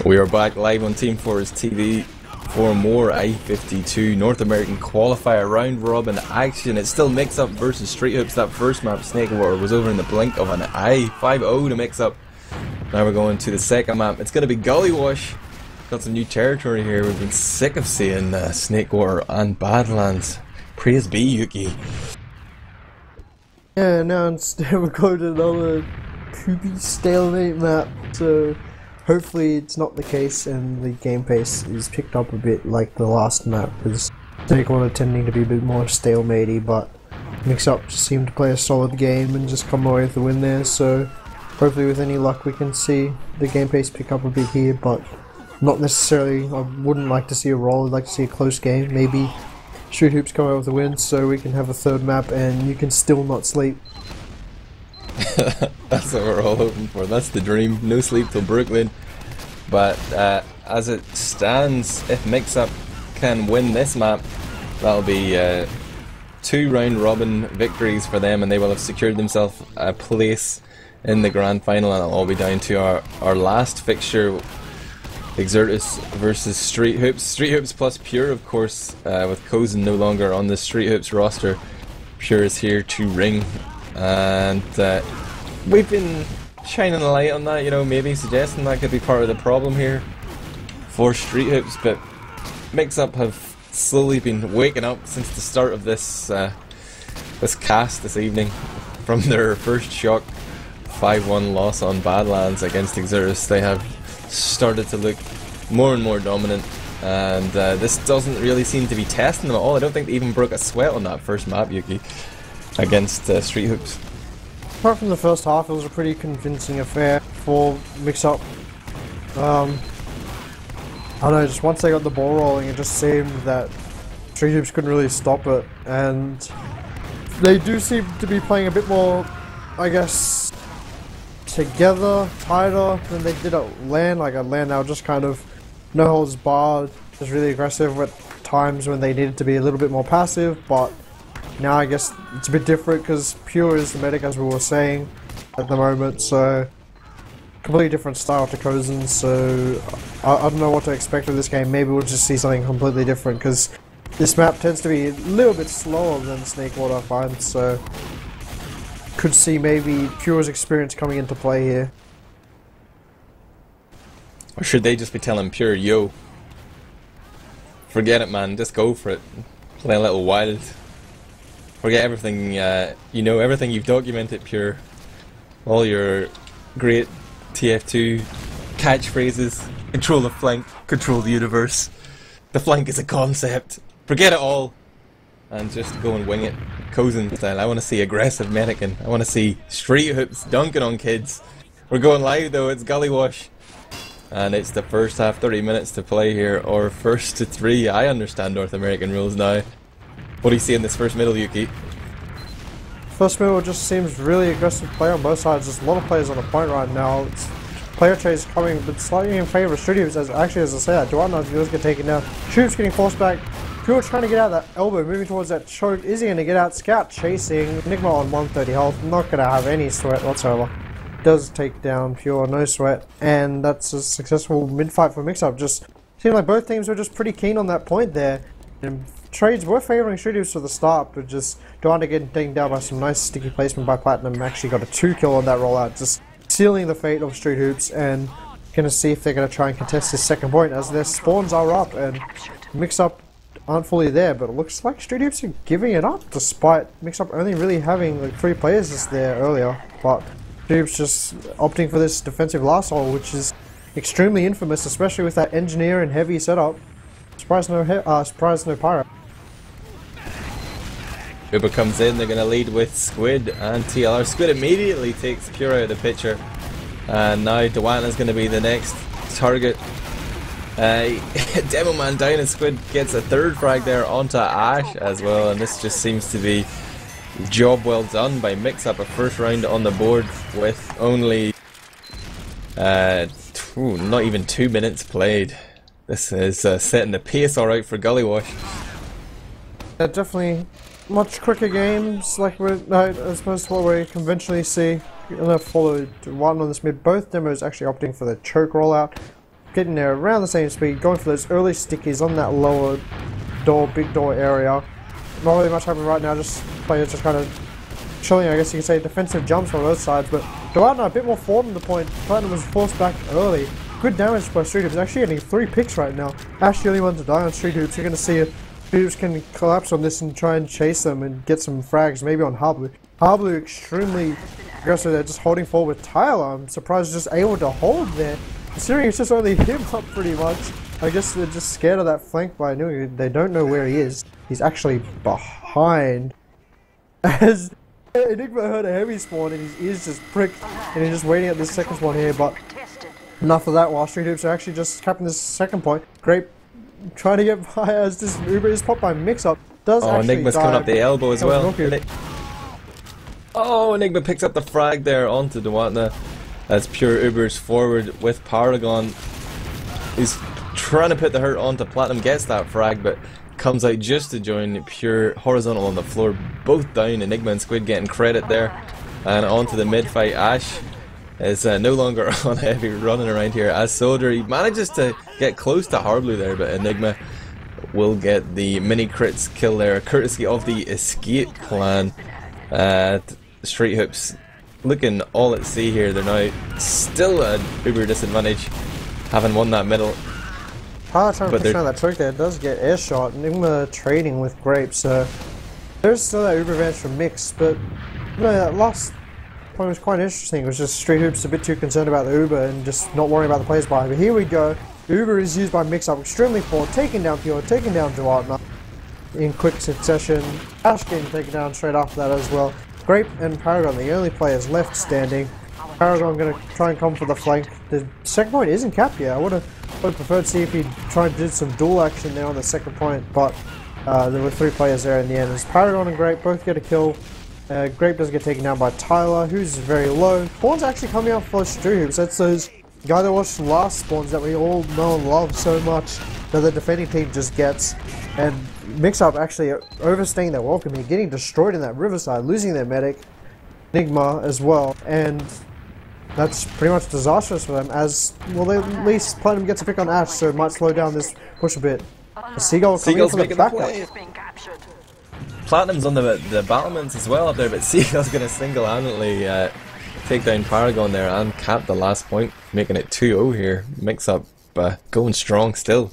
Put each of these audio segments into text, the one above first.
We are back live on teamfortress.tv for more i52 North American qualifier round robin action. It's still Mixup versus Street Hoops. That first map, Snakewater, was over in the blink of an eye. 5-0 to Mixup. Now we're going to the second map. It's going to be Gullywash. Got some new territory here. We've been sick of seeing Snakewater and Badlands. Praise be, Yuki. Yeah, now instead we're going to another poopy stalemate map, so hopefully it's not the case and the game pace is picked up a bit like the last map, because Snakewater tending to be a bit more stalematey, but Mixup just seemed to play a solid game and just come away with the win there, so hopefully with any luck we can see the game pace pick up a bit here, but not necessarily. I wouldn't like to see a roll. I'd like to see a close game. Maybe Street Hoops come out with a win so we can have a third map and you can still not sleep. That's what we're all hoping for. That's the dream. No sleep till Brooklyn. But as it stands, if Mixup can win this map, that'll be 2 round robin victories for them, and they will have secured themselves a place in the grand final, and it'll all be down to our last fixture, Exertus versus Street Hoops. Street Hoops plus Pure, of course, with Kozen no longer on the Street Hoops roster. Pure is here to ring, and we've been shining a light on that, you know, maybe suggesting that could be part of the problem here for Street Hoops, but Mixup have slowly been waking up since the start of this this cast this evening from their first shock 5-1 loss on Badlands against Exertus. They have started to look more and more dominant, and this doesn't really seem to be testing them at all. I don't think they even broke a sweat on that first map, Yuki, against Street Hoops. Apart from the first half, it was a pretty convincing affair for Mixup. I don't know, just once they got the ball rolling, it just seemed that Street Hoops couldn't really stop it, and they do seem to be playing a bit more, I guess, together, tighter than they did at LAN. Like at LAN, they were just kind of no holds barred, just really aggressive at times when they needed to be a little bit more passive, but now I guess it's a bit different because Pure is the medic, as we were saying, at the moment, so completely different style to Kozen, so I don't know what to expect of this game. Maybe we'll just see something completely different, because this map tends to be a little bit slower than Snakewater, I find, so could see maybe Pure's experience coming into play here. Or should they just be telling Pure, yo, forget it, man, just go for it, play a little wild, forget everything, you know, everything you've documented, Pure, all your great TF2 catchphrases, control the flank, control the universe, the flank is a concept, forget it all, and just go and wing it, Kozen style. I want to see aggressive mannequin. I want to see Street Hoops dunking on kids. We're going live though, it's Gullywash, and it's the first half, 30 minutes to play here, or first to 3. I understand North American rules now. What do you see in this first middle, Yuki? First middle just seems really aggressive play on both sides. There's a lot of players on the point right now. Player chase coming, but slightly in favour of Street Hoops, as I say that. Duana's going to get taken down. Hoops getting forced back. Pure trying to get out that elbow, moving towards that choke. Is he going to get out? Scout chasing. Enigma on 130 health. Not going to have any sweat whatsoever. Does take down Pure, no sweat. And that's a successful mid-fight for Mixup. Just seemed like both teams were just pretty keen on that point there. And trades were favouring Street Hoops for the start, but just Duana getting taken down by some nice sticky placement by Platinum. Actually got a 2-kill on that rollout, just sealing the fate of Street Hoops, and going to see if they're going to try and contest this second point as their spawns are up and Mixup aren't fully there, but it looks like Street Hoops are giving it up despite Mixup only really having like 3 players there earlier, but Street Hoops just opting for this defensive last hole, which is extremely infamous, especially with that engineer and heavy setup. Surprise no pyro. Uber comes in, they're going to lead with Squid and TLR. Squid immediately takes Pure out of the picture, and now Duana's going to be the next target. Demo man down, and Squid gets a 3rd frag there onto Ash as well, and this just seems to be job well done by Mixup. A first round on the board with only not even 2 minutes played. This is setting the pace alright for Gullywash. Yeah, definitely much quicker games, like as opposed to what we conventionally see. I'm going to follow one on this mid. Both demos actually opting for the choke rollout. getting there around the same speed, going for those early stickies on that lower door, big door area. Not really much happening right now, just players just kind of chilling, I guess you could say, defensive jumps from both sides, but Duatna a bit more forward on the point. Platinum was forced back early. Good damage by Street Hoops, actually getting 3 picks right now. Ash the only one to die on Street Hoops. You're going to see if Street Hoops can collapse on this and try and chase them and get some frags, maybe on Harblue. Harblue extremely aggressive there, just holding forward with Tyler. I'm surprised just able to hold there, considering it's just only him up pretty much. I guess they're just scared of that flank by Nui. They don't know where he is. He's actually behind. As Enigma heard a heavy spawn and his ears just pricked, and he's just waiting at this second spawn here, but enough of that while Street Hoops are actually just capping this second point. Grape trying to get by as this Uber is popped by Mixup. Does actually Enigma's coming up the elbow as well. Oh, Enigma picks up the frag there onto Duatna as Pure Ubers forward with Paragon. He's trying to put the hurt onto Platinum, gets that frag, but comes out just to join Pure horizontal on the floor. Both down, Enigma and Squid getting credit there. And onto the mid fight, Ash is no longer on heavy running around here as Soldier. He manages to get close to Harblue there, but Enigma will get the mini crits kill there, courtesy of the Escape clan. Street Hoops looking all at sea here. They're now still an Uber disadvantage, having won that middle. Tyler trying to push around that trick there, does get air shot. Enigma trading with Grape, so there's still that Uber advantage from Mix, but you know, that last point was quite interesting. It was just Street Hoops a bit too concerned about the Uber and just not worrying about the players behind. But here we go. Uber is used by Mix-Up extremely forward, taking down Pure, taking down Duatna in quick succession. Ash getting taken down straight after that as well. Grape and Paragon, the only players left standing. Paragon going to try and come for the flank. The second point isn't capped yet. I would have preferred to see if he'd try and do some dual action there on the second point, but there were 3 players there in the end. As Paragon and Grape both get a kill. Grape does get taken down by Tyler, who's very low. Spawns actually coming out for Street Hoops. That's those guy that watched last spawns that we all know and love so much that the defending team just gets. And Mix-Up actually overstaying their welcome here, getting destroyed in that Riverside, losing their medic, Enigma as well, and that's pretty much disastrous for them, as, well, at least Platinum gets a pick on Ash, so it might slow down this push a bit. Seagull coming in for the backup. Platinum's on the battlements as well up there, but Seagull's going to single-handedly take down Paragon there and cap the last point, making it 2-0 here. Mix-Up going strong still.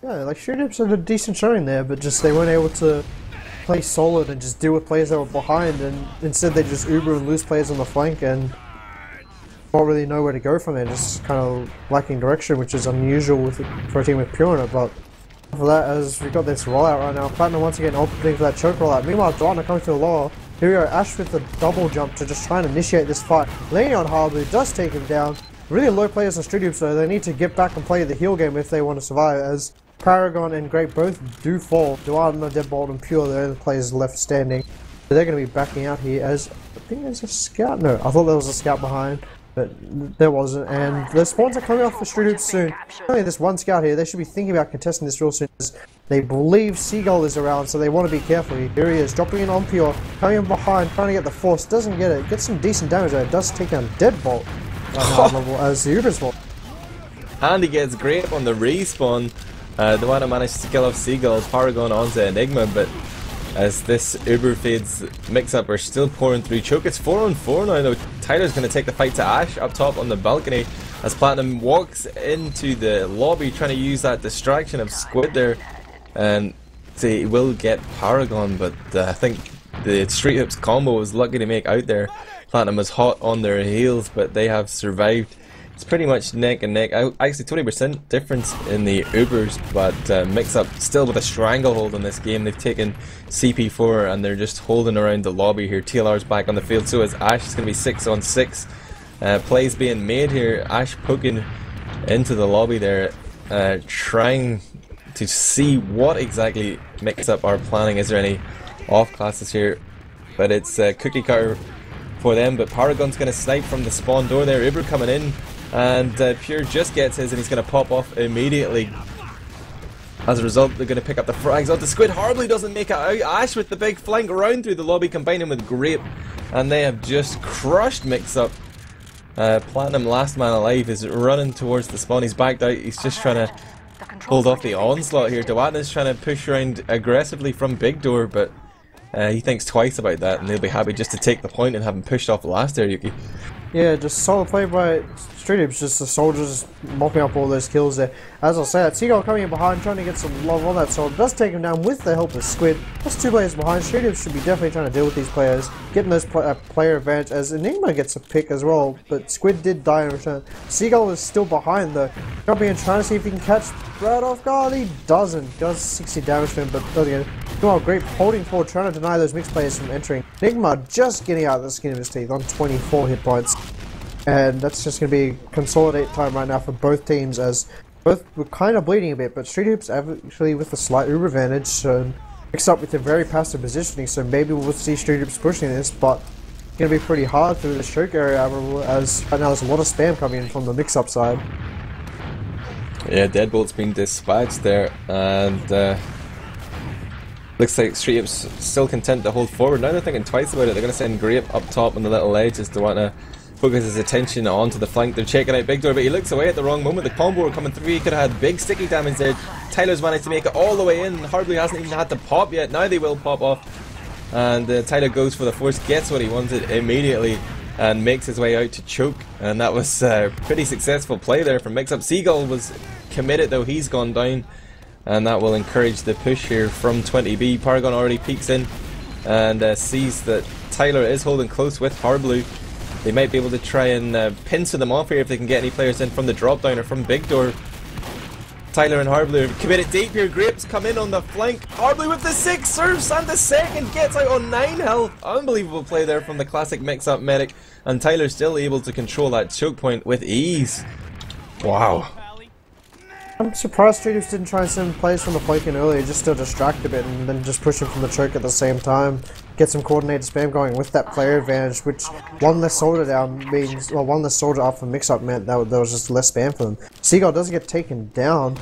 Yeah, like Street Hoops had a decent showing there, but just they weren't able to play solid and just deal with players that were behind, and instead they just Uber and lose players on the flank and don't really know where to go from there, just kind of lacking direction, which is unusual for a team with Pure in it. But for that, as we've got this rollout right now, Platinum once again opening for that choke rollout. Meanwhile, Duatna coming to the lower. Here we go, Ash with the double jump to just try and initiate this fight. Leaning on Harblue, does take him down. Really low players on Street Hoops, so they need to get back and play the heal game if they want to survive, as Paragon and Grape both do fall. Duatna, Deadbolt and Pure, the only players left standing. So they're going to be backing out here, as I think there's a scout. No, I thought there was a scout behind, but there wasn't. And the spawns are coming off for Street Hoops soon. Only this one scout here, they should be thinking about contesting this real soon, as they believe Seagull is around, so they want to be careful. Here he is, dropping in on Pure, coming in behind, trying to get the force, doesn't get it, gets some decent damage there, does take down Deadbolt level as the Uber's fault. And he gets Grape on the respawn. Duatna managed to kill off Seagull, Paragon onto Enigma, but as this Uber fades, Mix-Up are still pouring through choke. It's 4-on-4 now though. Tyler's going to take the fight to Ash up top on the balcony as Platinum walks into the lobby trying to use that distraction of Squid there, and they will get Paragon, but I think the Street Hoops combo was lucky to make out there. Platinum was hot on their heels, but they have survived. It's pretty much neck and neck. Actually 20% difference in the Ubers, but Mix-Up still with a stranglehold on this game. They've taken CP4 and they're just holding around the lobby here. TLR's back on the field, so is Ash. It's going to be 6-on-6. Plays being made here. Ash poking into the lobby there, trying to see what exactly Mix-Up are planning. Is there any off classes here? But it's cookie cutter for them, but Paragon's going to snipe from the spawn door there. Uber coming in, and Pure just gets his and he's going to pop off immediately. As a result, they're going to pick up the frags onto Squid. Harblue doesn't make it out. Ash with the big flank round through the lobby, combining with Grape, and they have just crushed Mix-Up. Platinum, last man alive, is running towards the spawn. He's backed out. He's just trying to hold off the onslaught here. Dewatna's trying to push around aggressively from Big Door, but he thinks twice about that, and they'll be happy just to take the point and have him pushed off the last there, Yuki. Yeah, just solid play by Street Hoops, just the soldiers mopping up all those kills there. As I said, Seagull coming in behind, trying to get some love on that soldier, does take him down with the help of Squid. That's 2 players behind. Street Hoops should be definitely trying to deal with these players, getting those player advantage, as Enigma gets a pick as well, but Squid did die in return. Seagull is still behind though, jumping and trying to see if he can catch Brad off guard. He doesn't. Does 60 damage to him, but doesn't get it. Meanwhile, Grape holding forward, trying to deny those mixed players from entering. Enigma just getting out of the skin of his teeth on 24 hit points. And that's just going to be consolidate time right now for both teams, as both were kind of bleeding a bit, but Street Hoops actually with a slight uber advantage, so mixed up with a very passive positioning, so maybe we'll see Street Hoops pushing this, but it's going to be pretty hard through the choke area, as right now there's a lot of spam coming in from the mix-up side. Yeah, Deadbolt's been dispatched there, and looks like Street Hoops still content to hold forward. Now they're thinking twice about it. They're going to send Grape up top on the little edge as they want to focus his attention onto the flank. They're checking out Big Door, but he looks away at the wrong moment. The combo coming through, he could have had big sticky damage there. Tyler's managed to make it all the way in. Hardly hasn't even had to pop yet. Now they will pop off, and Tyler goes for the force, gets what he wanted immediately, and makes his way out to choke. And that was a pretty successful play there from Mixup. Seagull was committed though, he's gone down, and that will encourage the push here from 20B. Paragon already peeks in and sees that Tyler is holding close with Harblue. They might be able to try and pincer them off here if they can get any players in from the drop down or from Big Door. Tyler and Harblue committed deep here. Grapes come in on the flank. Harblue with the 6 serves and the second gets out on 9 health. Unbelievable play there from the classic Mix-Up medic, and Tyler still able to control that choke point with ease. Wow. I'm surprised Street Hoops didn't try and send players from the flank in earlier, just to distract a bit and then just push him from the choke at the same time. Get some coordinated spam going with that player advantage, which one less soldier down means, well, one less soldier up for Mix-Up meant that there was just less spam for them. Seagull doesn't get taken down,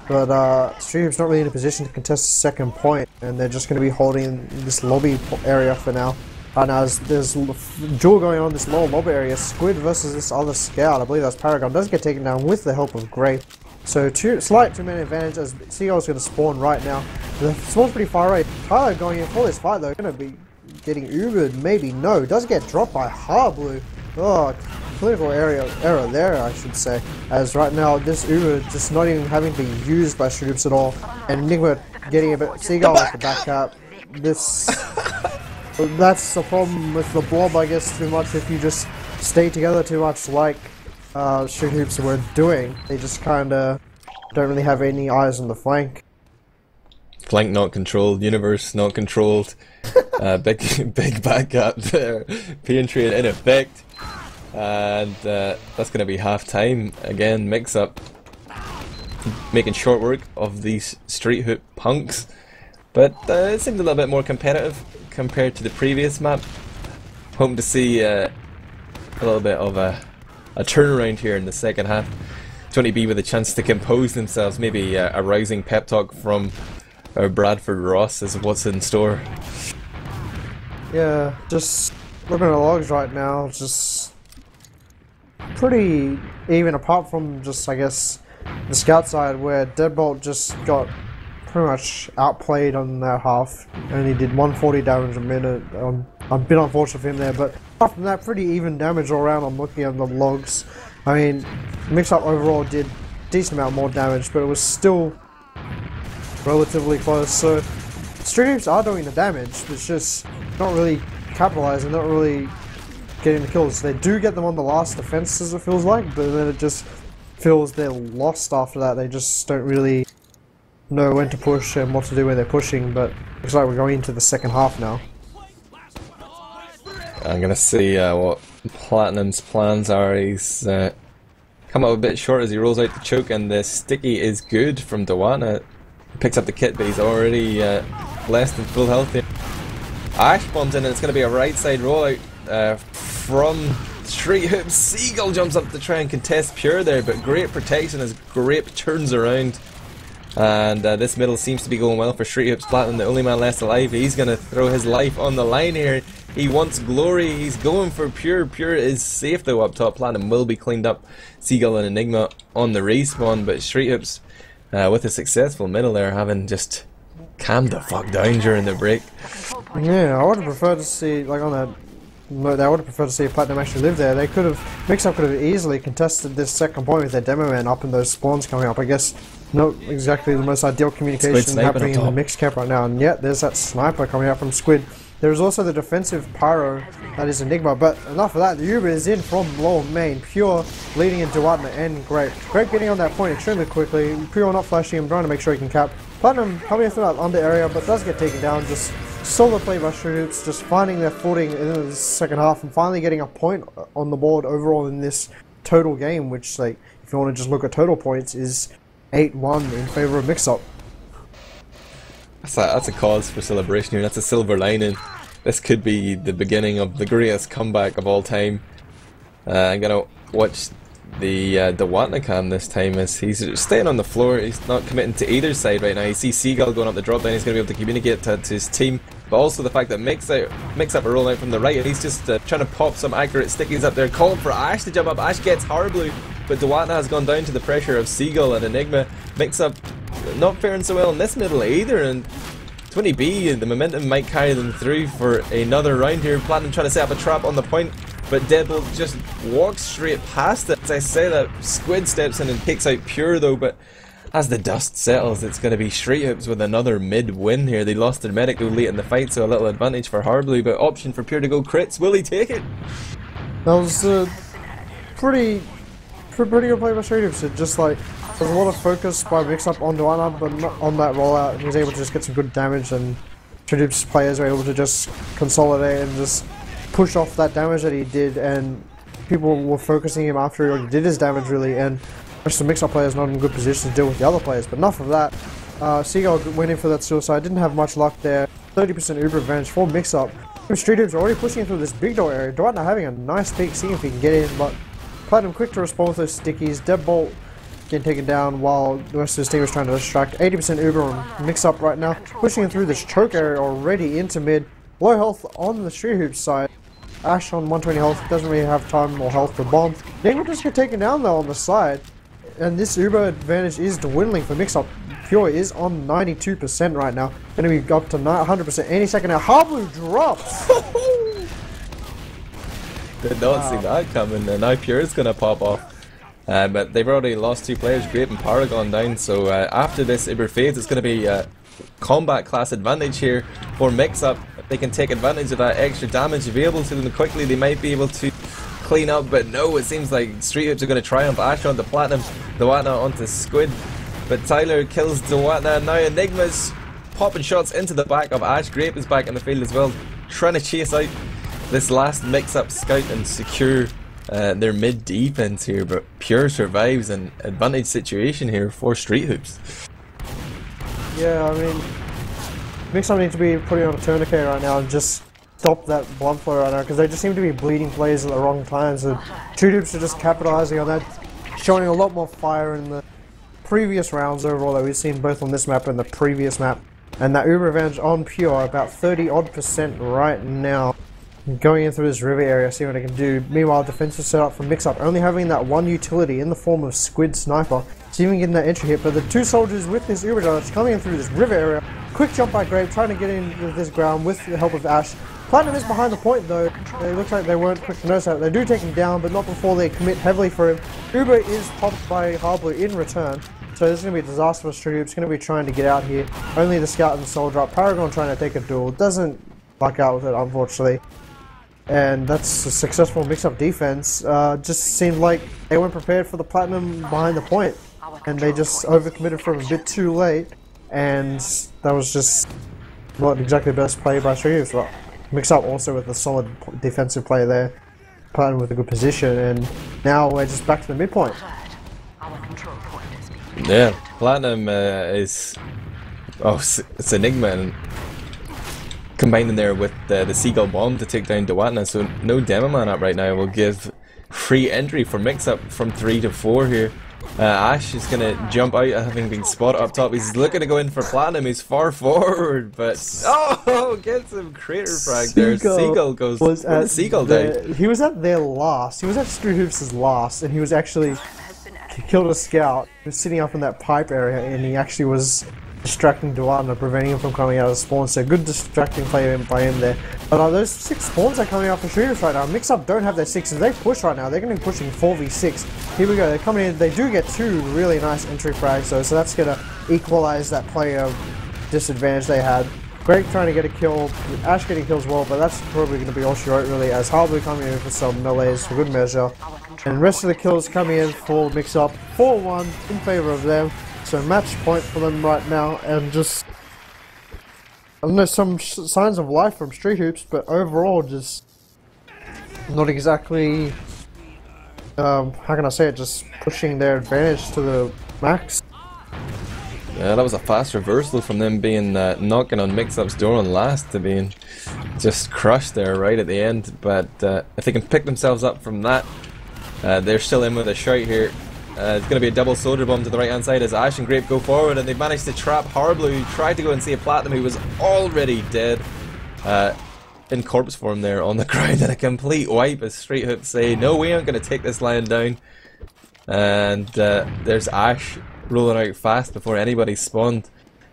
but Street Hoops not really in a position to contest the second point, and they're just going to be holding this lobby area for now. Right now, there's duel going on in this lower lobby area. Squid versus this other scout. I believe that's Paragon. Does get taken down with the help of Grey. So slight 2-man advantage as Seagull's going to spawn right now. The spawn's pretty far away. Tyler going in for this fight though, going to be getting Ubered, maybe no. Does get dropped by Harblue. Oh, political error there, I should say. As right now, this Uber just not even having to be used by Street Hoops at all. And Enigma getting a bit. Seagull with the back up. This. That's the problem with the blob, I guess, too much. If you just stay together too much, like Street Hoops were doing, they just kind of don't really have any eyes on the flank. Flank not controlled, universe not controlled. Big backup there. P-entry in effect, and that's going to be half time again. Mix-Up making short work of these Street Hoop punks, but it seemed a little bit more competitive compared to the previous map. Hoping to see a little bit of a turnaround here in the second half. 20B with a chance to compose themselves, maybe a rousing pep talk from Bradford Ross is what's in store. Yeah, just looking at the logs right now, just pretty even, apart from just, I guess, the scout side where Deadbolt just got pretty much outplayed on that half. Only did 140 damage a minute. A bit unfortunate for him there, but apart from that, pretty even damage all around. I'm looking at the logs. I mean, Mix-Up overall did decent amount more damage, but it was still relatively close. So Street Hoops are doing the damage, but it's just not really capitalizing, not really getting the kills. They do get them on the last defenses, it feels like, but then it just feels they're lost after that. They just don't really know when to push and what to do when they're pushing, but looks like we're going into the second half now. I'm gonna see what Platinum's plans are. He's come up a bit short as he rolls out the choke, and the sticky is good from Dewatna. Picks up the kit, but he's already less than full health here. Ash bombs in, and it's going to be a right side rollout from Street Hoops. Seagull jumps up to try and contest Pure there, but great protection as Grape turns around. And this middle seems to be going well for Street Hoops. Platinum, the only man left alive. He's going to throw his life on the line here. He wants glory. He's going for Pure. Pure is safe though up top. Platinum will be cleaned up. Seagull and Enigma on the respawn, but Street Hoops with a successful middle there, having just calmed the fuck down during the break. Yeah, I would have preferred to see, like on that note, I would have preferred to see Platinum actually live there. They could have, Mixup could have easily contested this second point with their demo man up and those spawns coming up. I guess not exactly the most ideal communication happening in the mix camp right now, and yet there's that sniper coming out from Squid. There's also the defensive pyro that is Enigma, but enough of that. The Uber is in from low main. Pure leading into Duatna and Grape. Grape getting on that point extremely quickly. Pure not flashing him, trying to make sure he can cap. Platinum coming through that under area, but does get taken down. Just solid play by Street Hoops, just finding their footing in the second half and finally getting a point on the board overall in this total game, which, like, if you want to just look at total points, is 8-1 in favor of Mixup. That's a cause for celebration here. That's a silver lining. This could be the beginning of the greatest comeback of all time. I'm gonna watch the Duatna cam this time as he's staying on the floor. He's not committing to either side right now. You see Seagull going up the drop down. He's going to be able to communicate to his team, but also the fact that Mixup are rolling out from the right, and he's just trying to pop some accurate stickies up there, calling for Ash to jump up. Ash gets horribly, but Duatna has gone down to the pressure of Seagull and Enigma. Mixup not faring so well in this middle either, and 20B, the momentum might carry them through for another round here. Platinum trying to set up a trap on the point, but Deadbolt just walks straight past it. As I say that, Squid steps in and takes out Pure though, but as the dust settles, it's going to be Street Hoops with another mid win here. They lost their medic late in the fight, so a little advantage for Harblue, but option for Pure to go crits. Will he take it? That was pretty good play by Street Hoops. It just, like, there's a lot of focus by Mixup on Duatna, but not on that rollout. He was able to just get some good damage, and Street Hoops players were able to just consolidate and just push off that damage that he did, and people were focusing him after he already did his damage really, and most of the Mixup players not in good position to deal with the other players. But enough of that. Seagull went in for that suicide, didn't have much luck there. 30% Uber advantage for Mixup. Street Hoops are already pushing through this big door area. Duatna having a nice peek, seeing if he can get in, but Platinum quick to respond with those stickies. Deadbolt getting taken down while the rest of his team is trying to distract. 80% Uber on Mixup right now, pushing through this choke area already into mid. Low health on the Street Hoops side. Ash on 120 health, doesn't really have time or health to bomb. They will just get taken down though on the side. And this Uber advantage is dwindling for Mixup. Pure is on 92% right now. Going to be up to 100% any second now. Harblue drops! Did not see that coming, and now Pure is going to pop off. But they've already lost two players, Grape and Paragon down, so after this Uber fades, it's going to be a combat class advantage here for Mixup. If they can take advantage of that extra damage available to them quickly, they might be able to clean up, but no, it seems like Street Hoops are going to triumph. Ash onto Platinum, Duatna onto Squid, but Tyler kills Duatna. Now Enigma's popping shots into the back of Ash. Grape is back in the field as well, trying to chase out this last Mixup scout and secure their mid defense here, but Pure survives an advantage situation here for Street Hoops. Yeah, I mean, Mixup need to be putting on a tourniquet right now and just stop that blood flow right now, because they just seem to be bleeding players at the wrong times. And Street Hoops are just capitalizing on that, showing a lot more fire in the previous rounds overall that we've seen both on this map and the previous map. And that Uber advantage on Pure, about 30% right now. Going in through this river area, see what they can do. Meanwhile, defensive setup from Mixup, only having that one utility in the form of Squid Sniper. It's even getting that entry hit, but the two soldiers with this Uber dodge coming in through this river area. Quick jump by Grape, trying to get in with this ground with the help of Ash. Platinum is behind the point though. It looks like they weren't quick to notice that. They do take him down, but not before they commit heavily for him. Uber is popped by Harblue in return. So this is going to be a disaster for Street Hoops. Going to be trying to get out here. Only the scout and the soldier up. Paragon trying to take a duel. Doesn't luck out with it, unfortunately. And that's a successful mix-up defense. Just seemed like they weren't prepared for the Platinum behind the point. And they just overcommitted from a bit too late. And that was just not exactly the best play by Street Hoops. Well, Mixup also with a solid defensive play there. Platinum with a good position. And now we're just back to the midpoint. Yeah, Platinum is... Oh, it's Enigma and combining there with the Seagull Bomb to take down Duatna, so no demo man up right now will give free entry for Mixup from 3 to 4 here. Ash is going to jump out having been spotted up top. He's looking to go in for Platinum. He's far forward, but oh, gets him crater frag there. Seagull goes. What did Seagull do? He was at their last. He was at Street Hoops' last, and he was actually killed a scout. He was sitting up in that pipe area, and he actually was distracting Duana, preventing him from coming out of spawn. So good distracting play by him there. But those 6 spawns are coming out for shooters right now. Mixup don't have their 6s. They push right now. They're going to be pushing 4v6. Here we go. They're coming in. They do get 2 really nice entry frags though, so that's going to equalize that player disadvantage they had. Greg trying to get a kill, Ash getting kills well, but that's probably going to be all she wrote really, as Harblue coming in for some melees for good measure. And the rest of the kills coming in for Mixup. 4-1 in favor of them. So match point for them right now, and just, I don't know, some signs of life from Street Hoops, but overall just not exactly, how can I say it, just pushing their advantage to the max. Yeah, that was a fast reversal from them being knocking on Mixup's door on last to being just crushed there right at the end. But if they can pick themselves up from that, they're still in with a shout here. It's going to be a double soldier bomb to the right hand side as Ash and Grape go forward, and they managed to trap Harblue, who tried to go and see a Platinum who was already dead in corpse form there on the ground, and a complete wipe as Street Hoops say, no, we aren't going to take this lion down. And there's Ash rolling out fast before anybody spawned.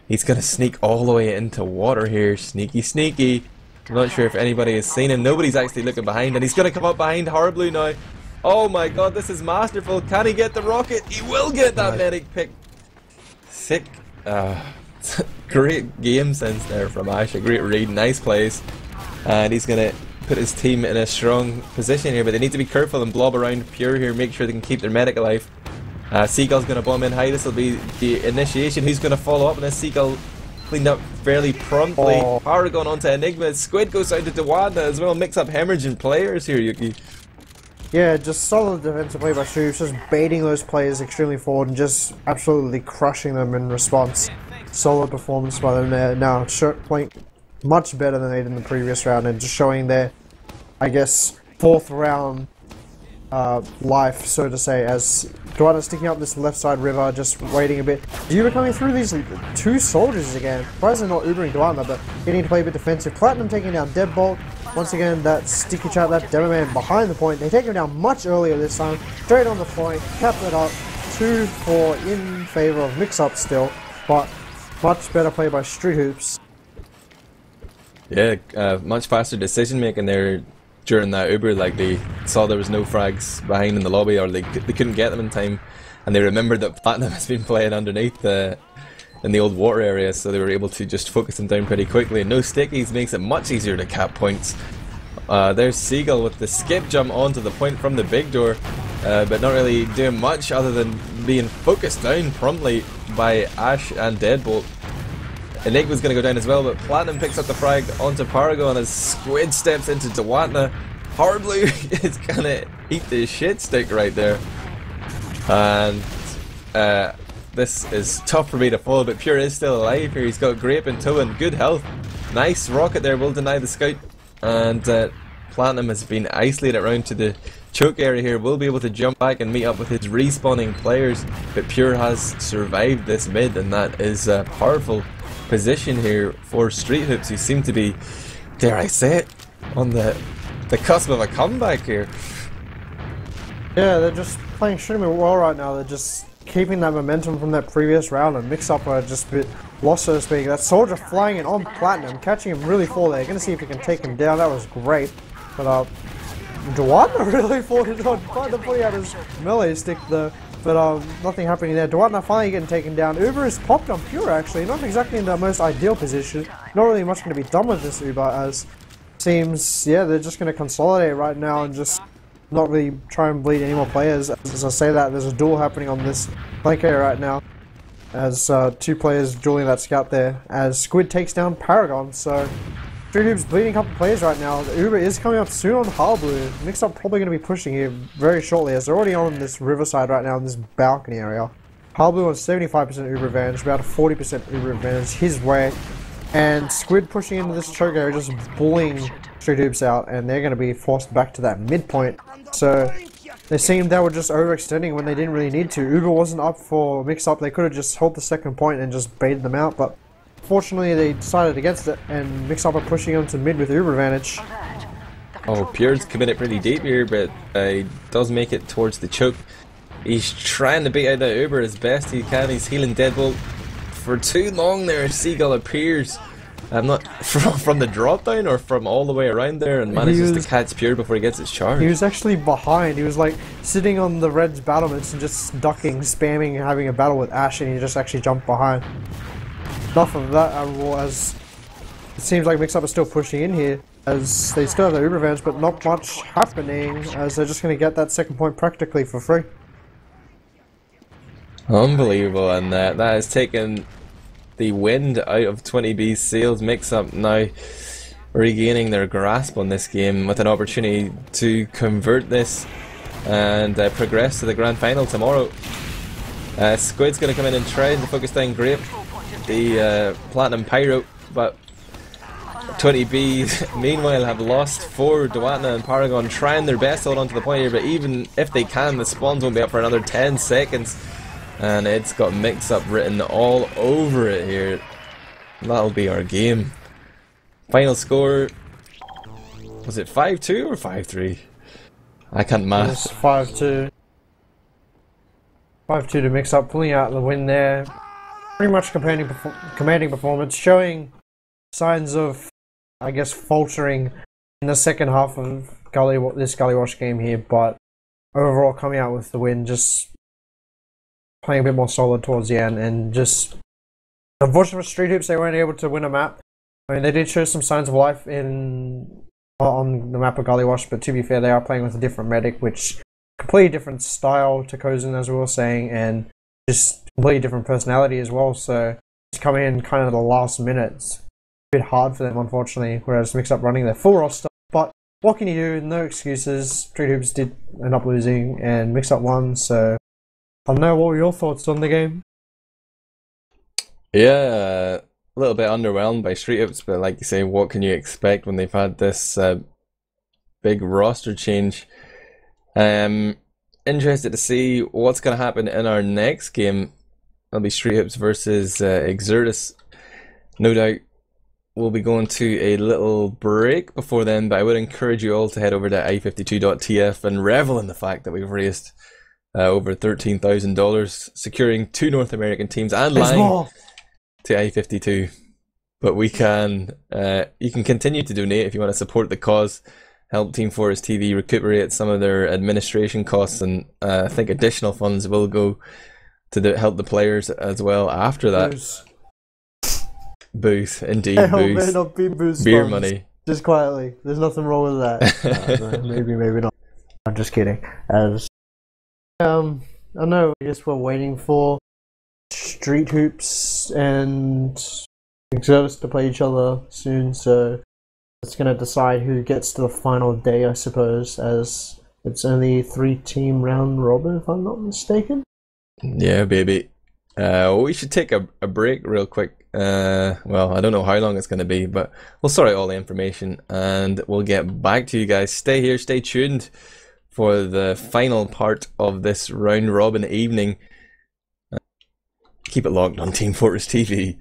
He's going to sneak all the way into water here. Sneaky, sneaky. I'm not sure if anybody has seen him. Nobody's actually looking behind, and he's going to come up behind Harblue now. Oh my god, this is masterful. Can he get the rocket? He will get that medic pick. Sick. Great game sense there from Ash. A great read. Nice plays. And he's going to put his team in a strong position here, but they need to be careful and blob around Pure here, make sure they can keep their medic alive. Seagull's going to bomb in high. This will be the initiation. Who's going to follow up? And this Seagull cleaned up fairly promptly. Power going on to Enigma. Squid goes out to Dewanda as well. Mix-up hemorrhaging players here, Yuki. Yeah, just solid defensive play by Shoes, just baiting those players extremely forward and just absolutely crushing them in response. Solid performance by them there. Now, playing much better than they did in the previous round, and just showing their, I guess, 4th round life, so to say, as Duana sticking up this left side river, just waiting a bit. Duba coming through these 2 soldiers again. Surprisingly not Ubering Duana, but getting to play a bit defensive. Platinum taking down Deadbolt. Once again, that sticky trap, that Demo Man behind the point. They take him down much earlier this time. Straight on the point, cap it up. 2-4 in favor of Mixup still, but much better play by Street Hoops. Yeah, much faster decision making there during that Uber. Like, they saw there was no frags behind in the lobby, or they couldn't get them in time, and they remembered that Platinum has been playing underneath in the old water area, so they were able to just focus them down pretty quickly. And no stickies makes it much easier to cap points. There's Seagull with the skip jump onto the point from the big door, but not really doing much other than being focused down promptly by Ash and Deadbolt. Enigma's going to go down as well, but Platinum picks up the frag onto Paragon as Squid steps into Dewatna. Harblue is going to eat the shit stick right there. And this is tough for me to follow, but Pure is still alive here. He's got Grape and Toe and good health. Nice rocket there, will deny the scout. And Platinum has been isolated around to the choke area here. Will be able to jump back and meet up with his respawning players, but Pure has survived this mid, and that is a powerful position here for Street Hoops, who seem to be, dare I say it, on the cusp of a comeback here. Yeah, they're just playing extremely well right now. They're just keeping that momentum from that previous round, and Mix-Up are just a bit lost, so to speak. That soldier flying in on Platinum, catching him really full there. Gonna see if he can take him down. That was great. But Dewatna really fought it on. Platinum putting out his melee stick though. But nothing happening there. Dewatna finally getting taken down. Uber is popped on Pure actually. Not exactly in the most ideal position. Not really much going to be done with this Uber, as seems, yeah, they're just going to consolidate right now and just not really try and bleed any more players. As I say that, there's a duel happening on this flank area right now, as 2 players dueling that scout there, as Squid takes down Paragon. So Street Hoops bleeding a couple players right now. The Uber is coming up soon on Harblue. Mix-Up probably going to be pushing here very shortly, as they're already on this riverside right now in this balcony area. Harblue on 75% Uber advantage, about a 40% Uber advantage his way. And Squid pushing into this choke area, just bullying Street Hoops out, and they're going to be forced back to that midpoint. So They seemed they were just overextending when they didn't really need to. Uber wasn't up for mix-up. They could have just held the second point and just baited them out, but fortunately they decided against it, and mix-up are pushing onto mid with Uber advantage. Oh, Pure's committed pretty deep here, but he does make it towards the choke. He's trying to beat out that Uber as best he can. He's healing Deadbolt for too long there. Seagull appears. I'm not from the drop down or from all the way around there, and manages to catch Pure before he gets his charge. He was actually behind. He was like sitting on the Red's battlements and just ducking, spamming, having a battle with Ash, and he just actually jumped behind. Enough of that, as it seems like Mixup is still pushing in here, as they still have the Uber advantage, but not much happening, as they're just going to get that second point practically for free. Unbelievable, and that has taken the wind out of 20B's sails. Mixup now regaining their grasp on this game with an opportunity to convert this and progress to the grand final tomorrow. Squid's going to come in and try to focus down Grape, the Platinum Pyro, but 20B meanwhile have lost for Dewatna and Paragon, trying their best to hold on to the point here, but even if they can, the spawns won't be up for another 10 seconds. And it's got Mixup written all over it here. That'll be our game. Final score, was it 5-2 or 5-3? I can't math. It's 5-2. 5-2 to Mixup, pulling out the win there. Pretty much commanding performance, showing signs of, I guess, faltering in the second half of this Gullywash game here, but overall coming out with the win, just playing a bit more solid towards the end, and just unfortunately for Street Hoops, they weren't able to win a map. I mean, they did show some signs of life on the map of Gullywash, but to be fair, they are playing with a different medic, which completely different style to Kozin, as we were saying, and just completely different personality as well. So it's coming in kind of the last minute. It's a bit hard for them, unfortunately, whereas Mixup running their full roster. But what can you do? No excuses. Street Hoops did end up losing, and Mixup won, so I don't know, what were your thoughts on the game? Yeah, a little bit underwhelmed by Street Hoops, but like you say, what can you expect when they've had this big roster change? Interested to see what's going to happen in our next game. It'll be Street Hoops versus Exertus. No doubt we'll be going to a little break before then, but I would encourage you all to head over to i52.tv and revel in the fact that we've raised over $13,000, securing 2 North American teams and lying to i52. But we can, you can continue to donate if you want to support the cause, help teamfortress.tv recuperate some of their administration costs, and I think additional funds will go to help the players as well after that. Booth, indeed, booth. Not be booze beer funds. Money. Just quietly, there's nothing wrong with that. Maybe not. I'm just kidding. I know, I guess we're waiting for Street Hoops and Exertus to play each other soon, so it's going to decide who gets to the final day, I suppose, as it's only 3-team round robin, if I'm not mistaken. Yeah, baby. We should take a break real quick. Well, I don't know how long it's going to be, but we'll sort out all the information and we'll get back to you guys. Stay here, stay tuned for the final part of this round robin evening. Keep it locked on Team Fortress TV.